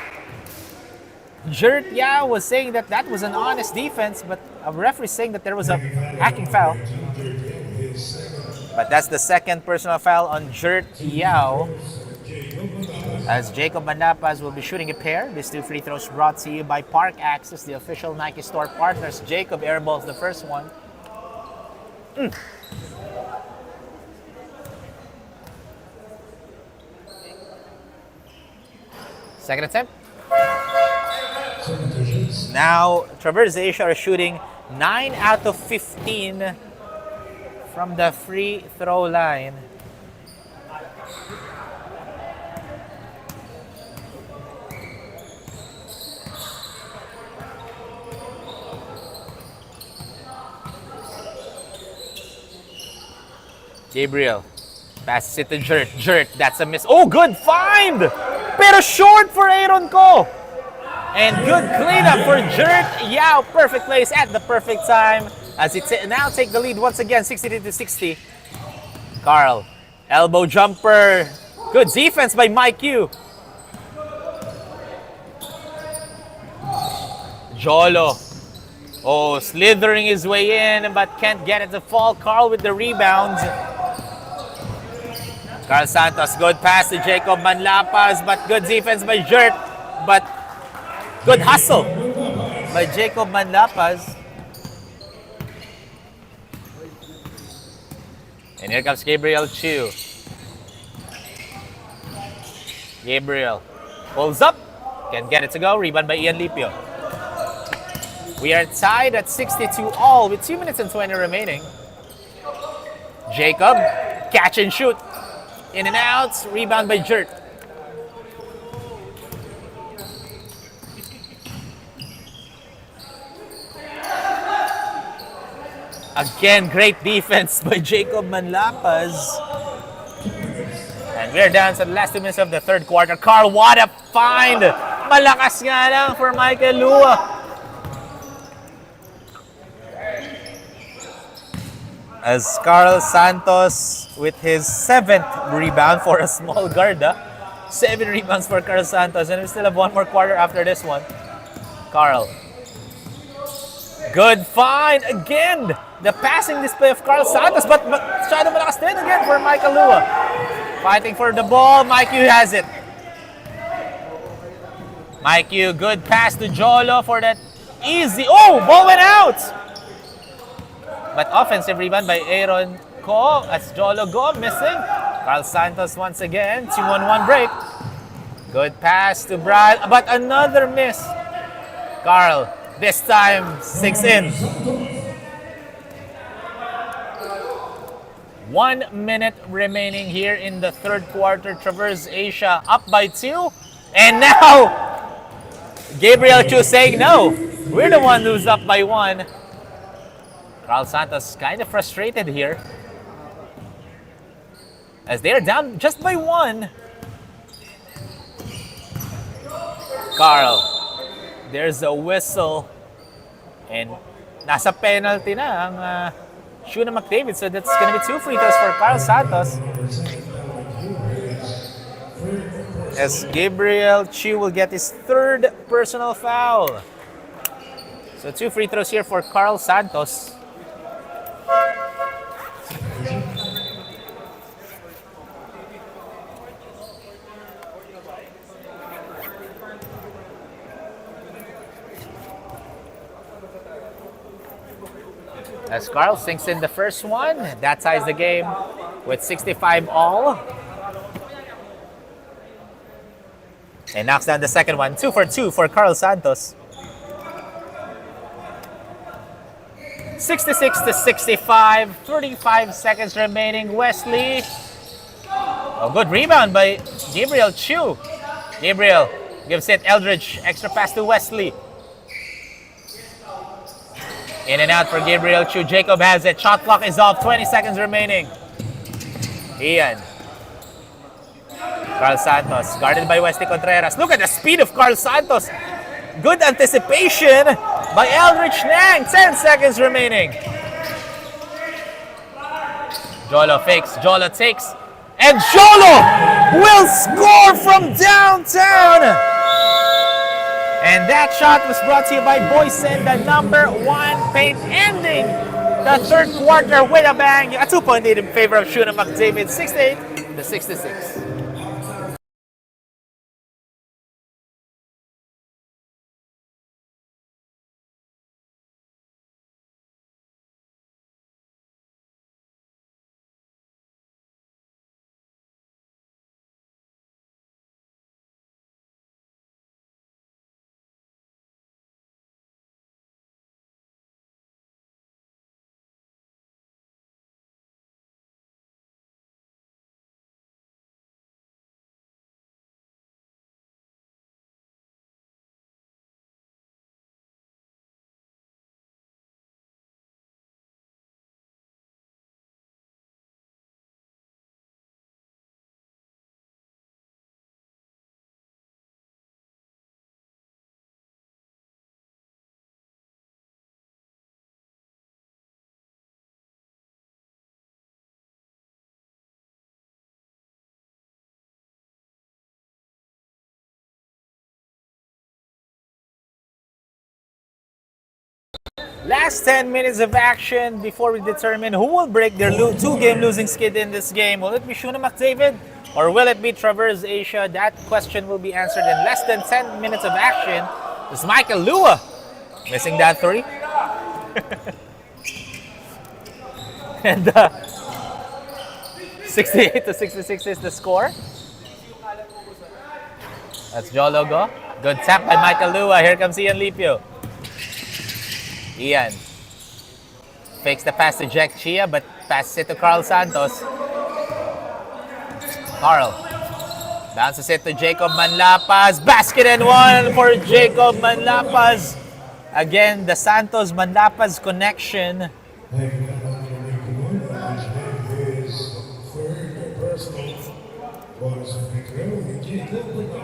Jert Yao was saying that that was an honest defense, but a referee saying that there was a hacking foul. But that's the second personal foul on Jert Yao, as Jacob Manlapas will be shooting a pair. These 2 free throws brought to you by Park Access, the official Nike store partners. Jacob airballs the first one. Second attempt. Now, Traverse Asia are shooting 9 out of 15 from the free throw line. Gabriel passes it to Jert. Jert, that's a miss. Oh, good find! Pero short for Aaron Ko. And good cleanup for Jert Yao. Perfect place at the perfect time as it now take the lead once again, 63-60. Carl, elbow jumper. Good defense by Mike Yu. Jolo. Oh, slithering his way in, but can't get it to fall. Carl with the rebound. Carl Santos, good pass to Jacob Manlapas, but good defense by Jert. But good hustle by Jacob Manlapas. And here comes Gabriel Chiu. Gabriel pulls up, can get it to go. Rebound by Ian Lipio. We are tied at 62 all with 2 minutes and 20 remaining. Jacob, catch and shoot. In and out, rebound by Jert. Again, great defense by Jacob Manlapas. And we're down to the last 2 minutes of the third quarter. Carl, what a find! Malakas nga lang for Michael Lua. As Carl Santos with his 7th rebound for a small guard. 7 rebounds for Carl Santos, and we still have 1 more quarter after this one. Carl. Good find again. The passing display of Carl Santos, but masyado malakas din again for Michael Lua. Fighting for the ball. Mike Yu has it. Mike Yu, good pass to Jolo for that easy. Oh, ball went out. But offensive rebound by Aaron Ko as Jolo go missing. Carl Santos once again. 2-on-1 break. Good pass to Brad, but another miss. Carl, this time, 6 in. 1 minute remaining here in the third quarter. Traverse Asia up by 2. And now, Gabriel Chu saying no. We're the one who's up by 1. Carl Santos kind of frustrated here as they're down just by 1. Carl, there's a whistle and nasa penalty na ang schone Mcdavid, so that's gonna be 2 free throws for Carl Santos as Gabriel Chu will get his 3rd personal foul. So 2 free throws here for Carl Santos. As Carl sinks in the first one, that ties the game with 65 all. And knocks down the second one. 2 for 2 for Carl Santos. 66 to 65. 35 seconds remaining. Wesley. A good rebound by Gabriel Chu. Gabriel gives it Eldridge. Extra pass to Wesley. In and out for Gabriel Chu. Jacob has it. Shot clock is off. 20 seconds remaining. Ian. Carl Santos, guarded by Wesley Contreras. Look at the speed of Carl Santos. Good anticipation by Eldridge Nang. 10 seconds remaining. Jolo fakes, Jolo takes, and Jolo will score from downtown. And that shot was brought to you by Boysen, the #1 paint, ending the third quarter with a bang. A 2-point lead in favor of Schone Mcdavid, 68 to 66. Last 10 minutes of action before we determine who will break their two-game losing skid in this game. Will it be Schone Mcdavid or will it be Traverse Asia? That question will be answered in less than 10 minutes of action. It's Michael Lua missing that 3. And 68 to 66 is the score. That's Jolo go. Good tap by Michael Lua. Here comes Ian Lipio. Ian fakes the pass to Jack Chia, but passes it to Carl Santos. Carl bounces it to Jacob Manlapas. Basket and one for Jacob Manlapas. Again, the Santos-Manlapas connection.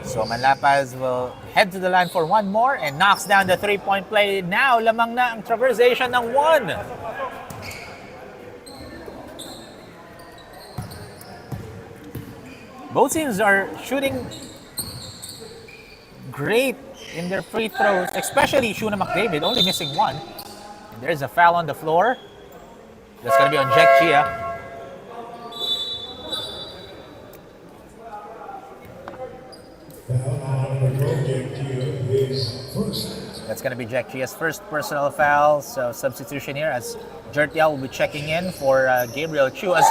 So Manlapas will head to the line for one more and knocks down the 3-point play. Now, lamang na ang Traverse Asia ng 1. Both teams are shooting great in their free throws, especially Schone Mcdavid, only missing 1. And there's a foul on the floor. That's going to be on Jack Chia. That's going to be Jack Chia's first personal foul. So substitution here as Jertia will be checking in for Gabriel Chu as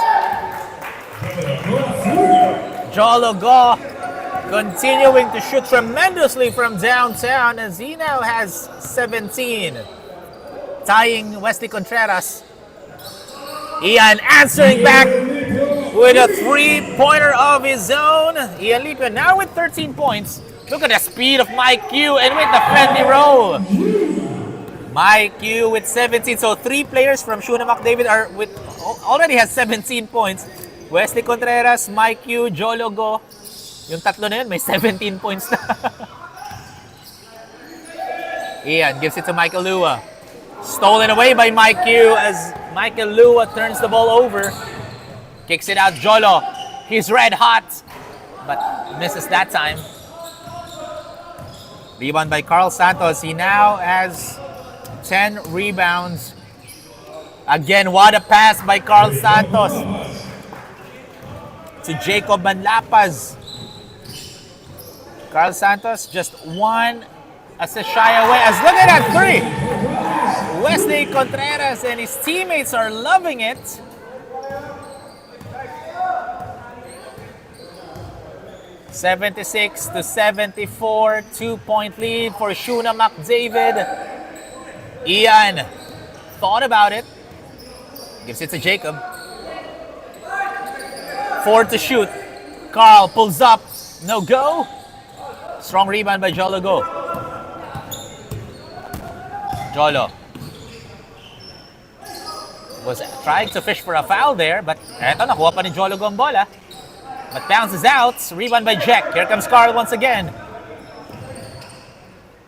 Jolo Go continuing to shoot tremendously from downtown as he now has 17, tying Wesley Contreras. Ian answering back with a 3-pointer of his own. Ian Lipio now with 13 points. Look at the speed of Mike Q and with the friendly roll. Mike Q with 17. So 3 players from Schone Mcdavid are already has 17 points. Wesley Contreras, Mike Q, Jolo Go. Yung tatlo na yun, may 17 points na. Ian gives it to Michael Lua. Stolen away by Mike Q as Michael Lua turns the ball over. Kicks it out, Jolo. He's red hot, but misses that time. Rebound by Carl Santos. He now has 10 rebounds. Again, what a pass by Carl Santos to Jacob Manlapas. Carl Santos just 1 assist shy away. As look at that 3. Wesley Contreras and his teammates are loving it. 76-74, 2-point lead for Schone Mcdavid. Ian thought about it. Gives it to Jacob. 4 to shoot. Carl pulls up. No go. Strong rebound by Jolo Go. Jolo was trying to fish for a foul there, but eto, nakuha pa ni Jolo Go ang bola. But bounces out. Rebound by Jack. Here comes Carl once again.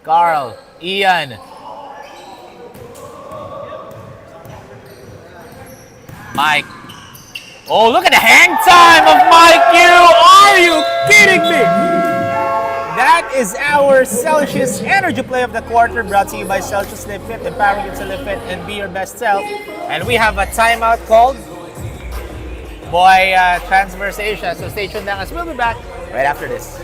Carl. Ian. Mike. Oh, look at the hang time of Mike Q. Are you kidding me? That is our Celsius Energy Play of the Quarter, brought to you by Celsius Live Fit, empowering you to live fit and be your best self. And we have a timeout called by Transverse Asia. So stay tuned now as we'll be back right after this.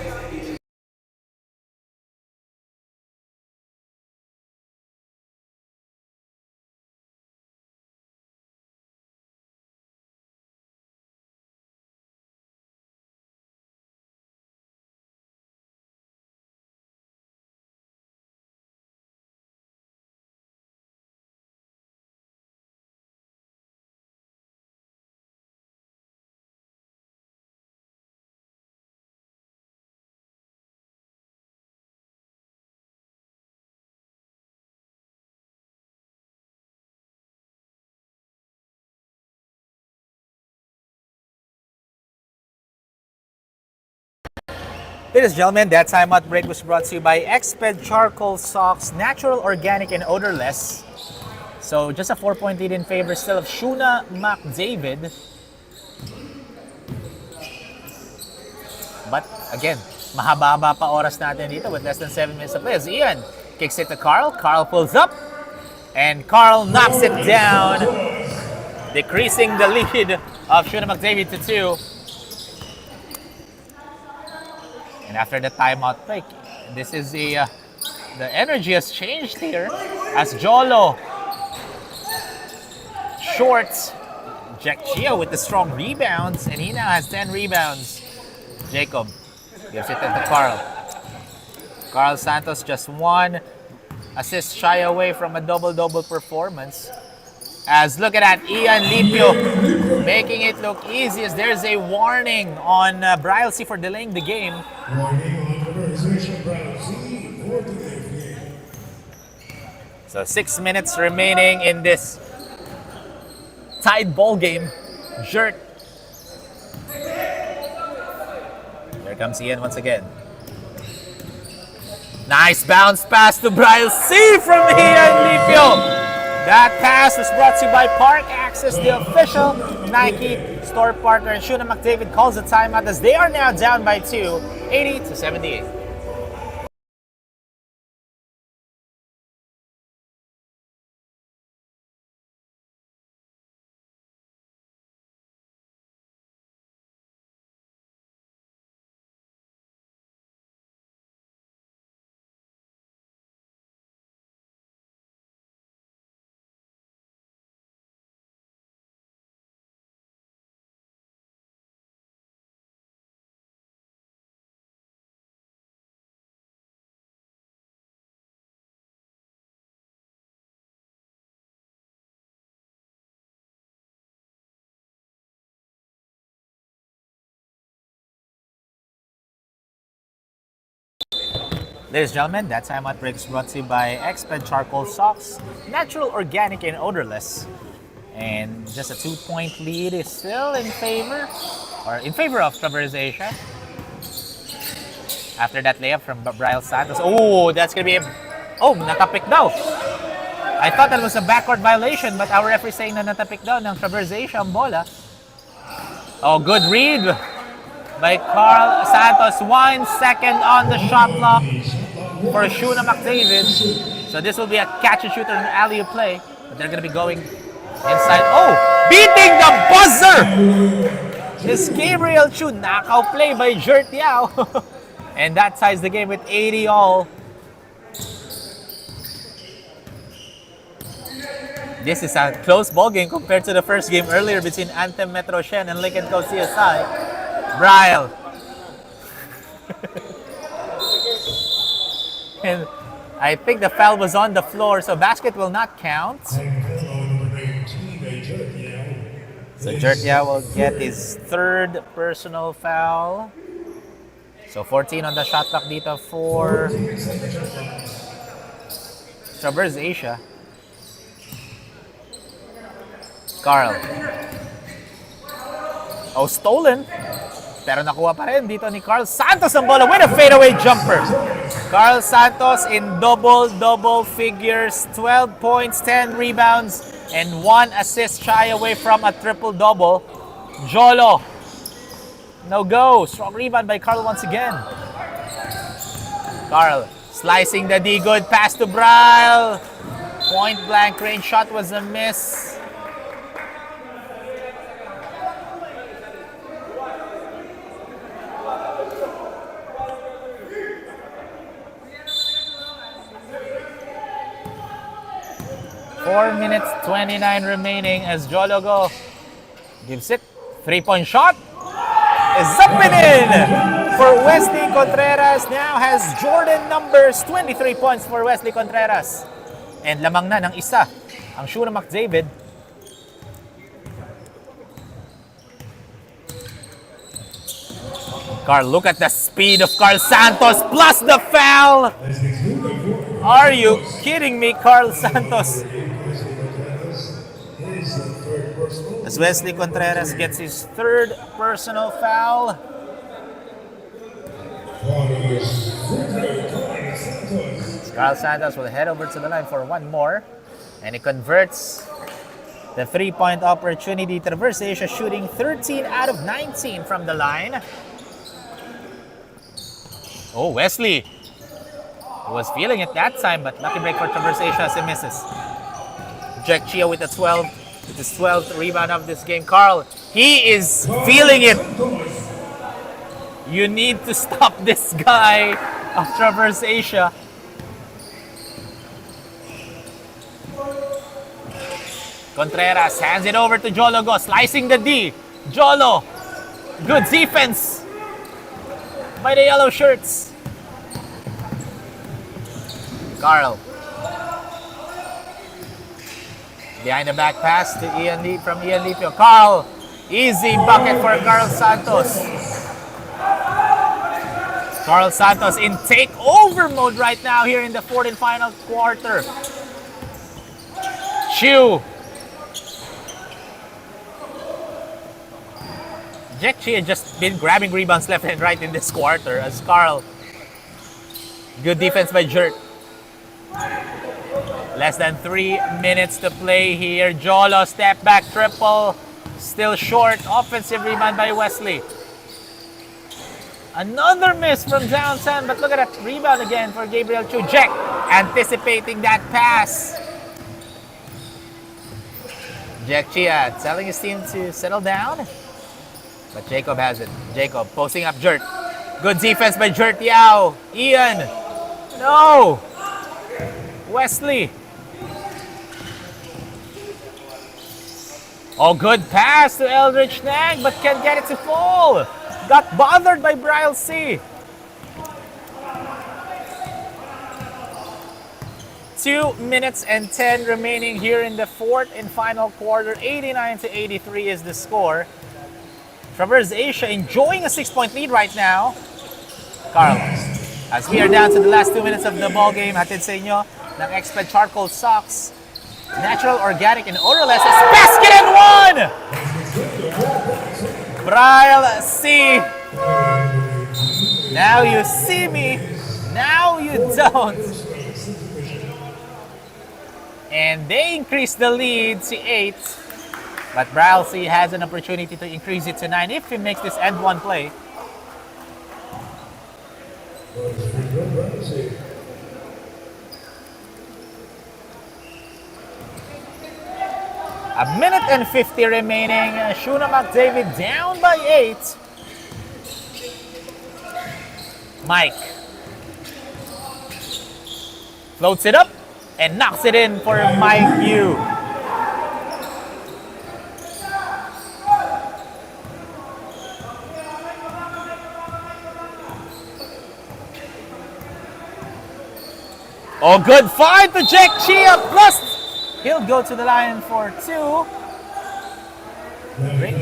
Ladies and gentlemen, that timeout break was brought to you by Exped Charcoal Socks, natural, organic, and odorless. So just a 4-point lead in favor still of Schone Mcdavid. But again, mahaba-haba pa oras natin dito with less than 7 minutes to play. As Ian kicks it to Carl. Carl pulls up. And Carl knocks it down, decreasing the lead of Schone Mcdavid to 2. And after the timeout break, this is the energy has changed here as Jolo shorts Jack Chia with the strong rebounds, and he now has 10 rebounds. Jacob gives it to Carl. Carl Santos just 1 assist shy away from a double-double performance. As look at that, Ian Lipio making it look easy as there's a warning on Brial C for delaying the game. So 6 minutes remaining in this tied ball game. Jert. There comes Ian once again. Nice bounce pass to Brial C from Ian Lipio. That pass was brought to you by Park Access, the official Nike store partner. And Schone Mcdavid calls a timeout as they are now down by 2, 80-78. Ladies and gentlemen, that timeout break is brought to you by Exped Charcoal Socks, natural, organic, and odorless. And just a 2-point lead is still in favor of Traverse Asia. After that layup from Brial Santos. Oh, that's gonna be natapik daw. I thought that was a backcourt violation, but our referee saying na natapik daw ng Traverse Asia ang bola. Oh, good read by Carl Santos. 1 second on the shot clock for Schone Mcdavid. So this will be a catch and shoot or an alley-oop play. But they're going to be going inside. Oh! Beating the buzzer! Is Gabriel Chu. Knockout play by Jert Yao. And that ties the game with 80 all. This is a close ball game compared to the first game earlier between Anthem Metro Shen and Lincoln Co CSI. Brial And I think the foul was on the floor, so basket will not count. So Jertia will get his third personal foul. So 14 on the shot clock dito for Traverse Asia. Carl. Oh, stolen. Pero nakuha pa rin dito ni Carl Santos ang bola with a fadeaway jumper. Carl Santos in double figures, 12 points, 10 rebounds, and 1 assist shy away from a triple-double. Jolo. No go. Strong rebound by Carl once again. Carl slicing the D. Good pass to Bryle. Point blank range shot was a miss. Four minutes, 29 remaining as Jologo gives it. 3-point shot is up and in for Wesley Contreras. Now has Jordan numbers, 23 points for Wesley Contreras. And lamang na ng isa ang schone Mcdavid. Carl, look at the speed of Carl Santos plus the foul. Are you kidding me, Carl Santos? As Wesley Contreras gets his third personal foul. Carl Santos will head over to the line for one more. And he converts the three-point opportunity. Traverse Asia shooting 13 out of 19 from the line. Oh, Wesley was feeling it that time, but lucky break for Traverse Asia as he misses. Jack Chia with his 12th rebound of this game. Carl, he is feeling it. You need to stop this guy of Traverse Asia. Contreras hands it over to Jologo, slicing the D. Jolo, good defense by the yellow shirts. Carl. Behind the back pass to from Ian Lipio. Carl, easy bucket for Carl Santos. Carl Santos in takeover mode right now here in the fourth and final quarter. Chew. Jack Chia had just been grabbing rebounds left and right in this quarter as Carl. Good defense by Jert. Less than 3 minutes to play here. Jolo step back triple. Still short. Offensive rebound by Wesley. Another miss from downtown, but look at that rebound again for Gabriel Chu. Jack anticipating that pass. Jack Chia telling his team to settle down. But Jacob has it. Jacob posting up Jert. Good defense by Jert Yao. Ian. No. Wesley. Oh, good pass to Eldridge Nag, but can't get it to fall. Got bothered by Bryle C. 2 minutes and 10 remaining here in the fourth and final quarter. 89-83 is the score. Traverse Asia enjoying a 6-point lead right now. Carl, as we are down to the last 2 minutes of the ball game, hatid sa inyo ng Exped Charcoal Socks. Natural, organic, and odorless. It's basket and one! Bryle C. Now you see me, now you don't. And they increase the lead to 8. But Bryle C has an opportunity to increase it to 9 if he makes this end one play. A minute and 50 remaining. Schone Mcdavid down by 8. Mike floats it up and knocks it in for Mike Yu. Oh, good find to Jack Chia. Plus, he'll go to the line for 2. Great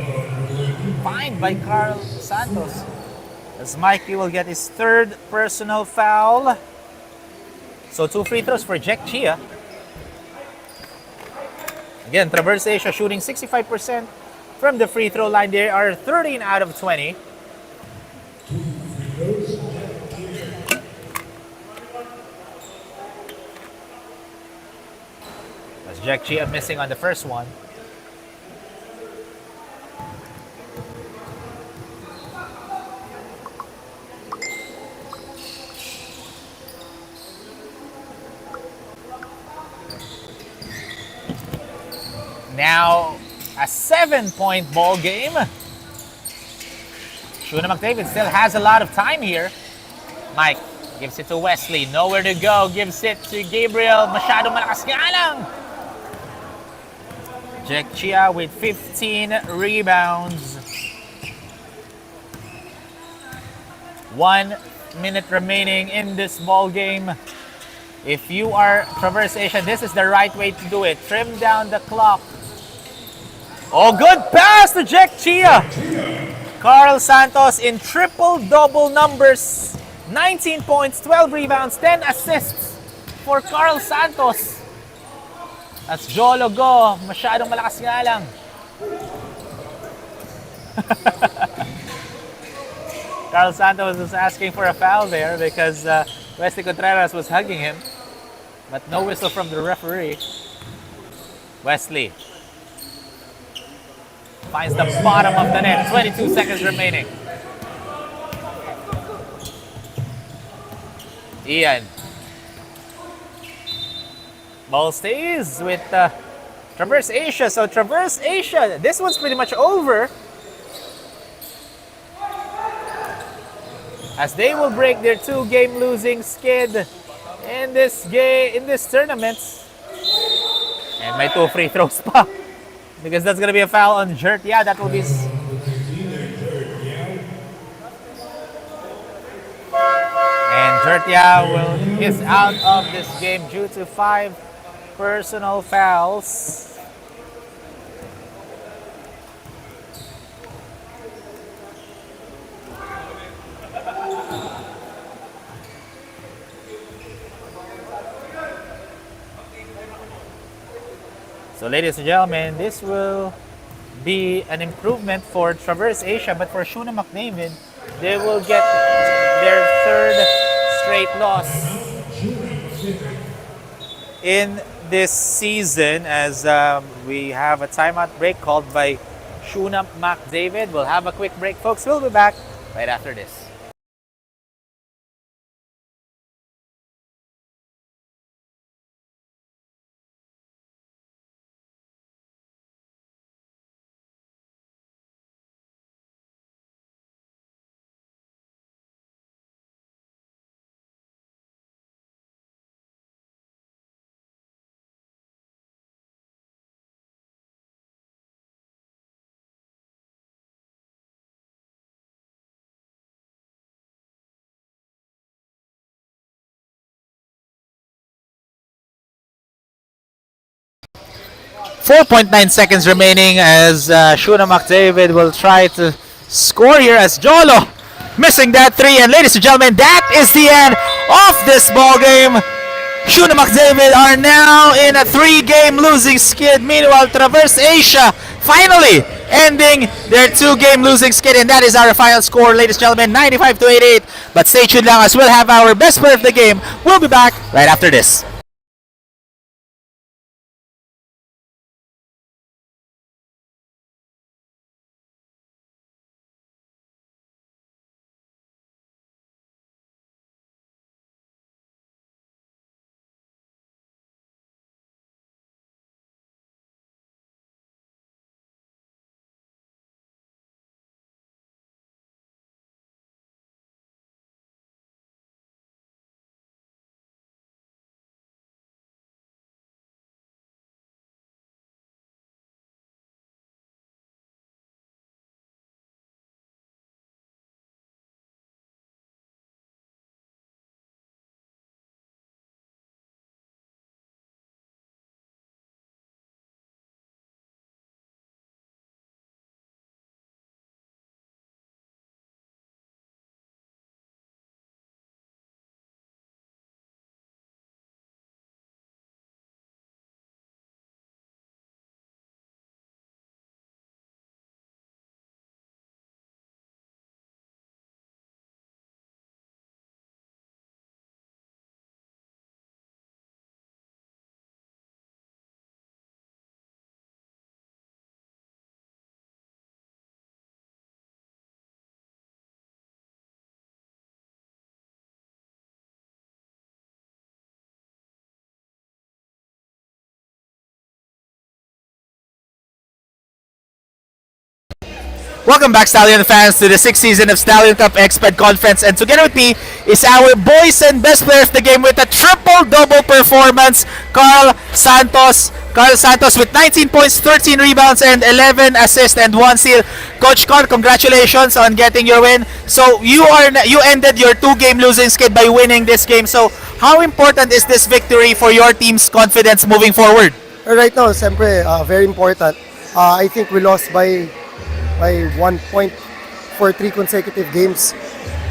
find by Carl Santos. As Mikey will get his 3rd personal foul. So 2 free throws for Jack Chia. Again, Traverse Asia shooting 65% from the free throw line. They are 13 out of 20. As Jack Chia missing on the first one. Now, a 7-point ball game. Shuna Mcdavid still has a lot of time here. Mike gives it to Wesley. Nowhere to go. Gives it to Gabriel. Masyado malakas nga lang. Jack Chia with 15 rebounds. 1 minute remaining in this ball game. If you are Traverse Asia, this is the right way to do it. Trim down the clock. Oh, good pass to Jack Chia. Carl Santos in triple-double numbers. 19 points, 12 rebounds, 10 assists for Carl Santos. That's Jolo go. Masyadong malakas nga lang. Carl Santos was asking for a foul there because Wesley Contreras was hugging him. But no whistle from the referee. Wesley finds the bottom of the net. 22 seconds remaining. Ian. Ball stays with Traverse Asia. So Traverse Asia, this one's pretty much over. As they will break their 2-game losing skid in this tournament. And may 2 free throws pa. Because that's gonna be a foul on Jert. Yeah, that will be. And Jertia is out of this game due to 5 personal fouls. So ladies and gentlemen, this will be an improvement for Traverse Asia, but for Shuna Mcdavid, they will get their 3rd straight loss in this season as we have a timeout break called by Shuna Mcdavid. We'll have a quick break, folks. We'll be back right after this. .9 seconds remaining as Shuna Mcdavid will try to score here as Jolo missing that 3. And ladies and gentlemen, that is the end of this ball game. Shuna Mcdavid are now in a 3-game losing skid. Meanwhile, Traverse Asia finally ending their 2-game losing skid. And that is our final score, ladies and gentlemen, 95-88. But stay tuned lang as we'll have our best player of the game. We'll be back right after this. Welcome back, Stallion fans, to the 6th season of Stallion Cup Exped Conference. And together with me is our boys and best player of the game with a triple-double performance, Carl Santos. Carl Santos with 19 points, 13 rebounds, and 11 assists and 1 steal. Coach Carl, congratulations on getting your win. So you ended your 2-game losing skid by winning this game. So how important is this victory for your team's confidence moving forward? Right now, siyempre, very important. I think we lost by 1 point for 3 consecutive games.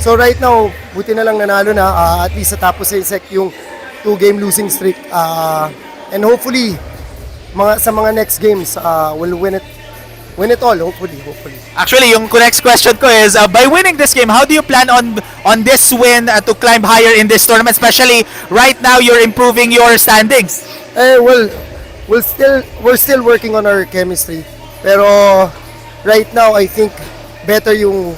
So right now, buti na lang nanalo na, at least tapos yung 2-game losing streak. And hopefully, sa mga next games, we'll win it all, hopefully. Actually, yung next question ko is, by winning this game, how do you plan on this win to climb higher in this tournament? Especially right now, you're improving your standings. Well, we're still working on our chemistry. Pero right now, I think better yung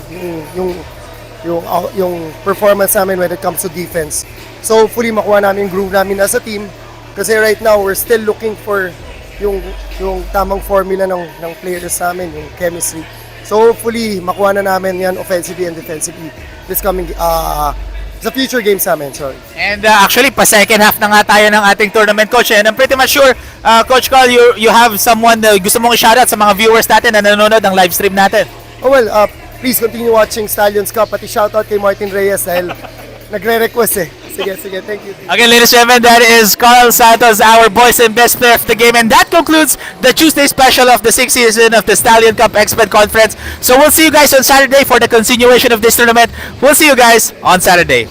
performance namin when it comes to defense. So hopefully makuha namin yung groove namin as a team. Kasi right now, we're still looking for yung tamang formula ng players namin, yung chemistry. So hopefully makuha na namin yan offensively and defensively this coming sa future games namin, sorry. And actually, pa-second half na nga tayo ng ating tournament, Coach. And I'm pretty much sure, Coach Carl, you have someone na gusto mong i-shoutout sa mga viewers natin na nanonood ng live stream natin. Oh well, please continue watching Stallion's Cup. Pati shoutout kay Martin Reyes dahil nagre-request eh. Sige, thank you. Okay, ladies and gentlemen, that is Carl Santos, our boys and best player of the game. And that concludes the Tuesday special of the 6th season of the Stallion Cup Exped Conference. So we'll see you guys on Saturday for the continuation of this tournament. We'll see you guys on Saturday.